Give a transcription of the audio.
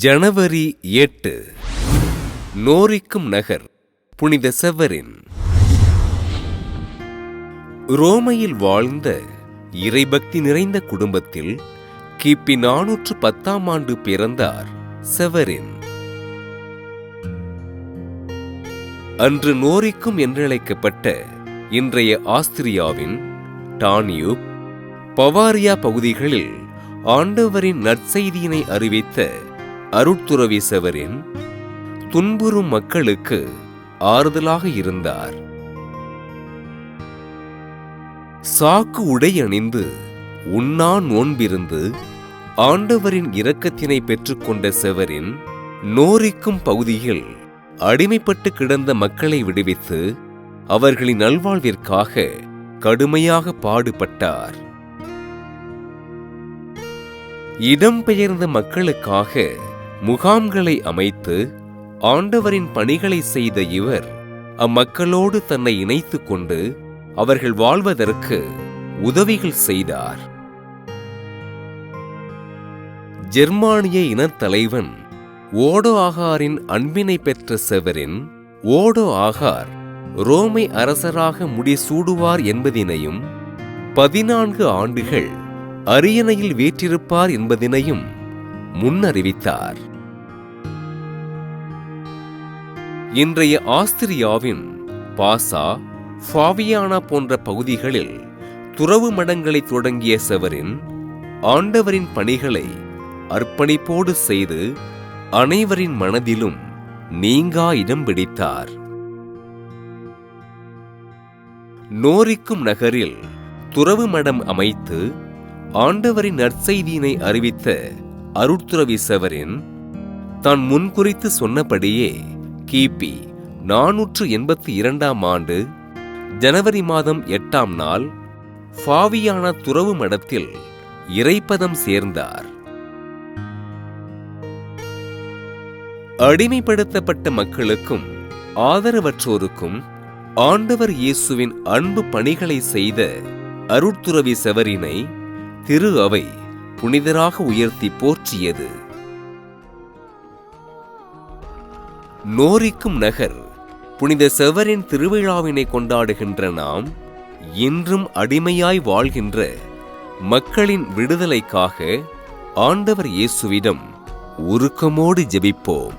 ஜனவரி 8. நோரிக்கும் நகர், புனித செவரின். ரோமையில் வாழ்ந்த இறைபக்தி நிறைந்த குடும்பத்தில் கிபி 410ஆம் ஆண்டு பிறந்தார் செவரின். அன்று நோரிக்கும் என்றழைக்கப்பட்ட இன்றைய ஆஸ்திரியாவின் டானியூப், பவாரியா பகுதிகளில் ஆண்டவரின் நற்செய்தியினை அறிவித்த அருட்துறவி செவரின் துன்புறும் மக்களுக்கு ஆறுதலாக இருந்தார். சாக்கு உடை அணிந்து உண்ணா நோன்பிருந்து ஆண்டவரின் இரக்கத்தினை பெற்றுக்கொண்ட செவரின் நோரிக்கும் பகுதியில் அடிமைப்பட்டு கிடந்த மக்களை விடுவித்து அவர்களின் நல்வாழ்விற்காக கடுமையாக பாடுபட்டார். இடம்பெயர்ந்த மக்களுக்காக முகாம்களை அமைத்து ஆண்டவரின் பணிகளை செய்த இவர் அம்மக்களோடு தன்னை இணைத்துக் கொண்டு அவர்கள் வாழ்வதற்கு உதவிகள் செய்தார். ஜெர்மானிய இனத்தலைவன் ஓடோ ஆகாரின் அன்பினை பெற்ற செவரின் ஓடோ ஆகார் ரோமை அரசராக முடிசூடுவார் என்பதினையும் 14 ஆண்டுகள் அரியணையில் வீற்றிருப்பார் என்பதினையும் முன்னறிவித்தார். இன்றைய ஆஸ்திரியாவின் பாசா, ஃபாவியானா போன்ற பகுதிகளில் துறவு மடங்களை தொடங்கிய செவரின் ஆண்டவரின் பணிகளை அர்ப்பணிப்போடு செய்து அனைவரின் மனதிலும் நீங்கா இடம் பிடித்தார். நோரிக்கும் நகரில் துறவு மடம் அமைத்து ஆண்டவரின் நற்செய்தியினை அறிவித்த அருட்துறவி செவரின் தான் முன்குறித்து சொன்னபடியே கிபி 482ஆம் ஆண்டு ஜனவரி மாதம் 8ஆம் நாள் ஃபாவியானா துறவு மடத்தில் இறைப்பதம் சேர்ந்தார். அடிமைப்படுத்தப்பட்ட மக்களுக்கும் ஆதரவற்றோருக்கும் ஆண்டவர் இயேசுவின் அன்பு பணிகளை செய்த அருட்துறவி செவரினை திரு அவை புனிதராக உயர்த்தி போற்றியது. நோரிக்கும் நகர் புனித செவரின் திருவிழாவினை கொண்டாடுகின்ற நாம் இன்றும் அடிமையாய் வாழ்கின்ற மக்களின் விடுதலைக்காக ஆண்டவர் இயேசுவிடம் உருக்கமோடு ஜெபிப்போம்.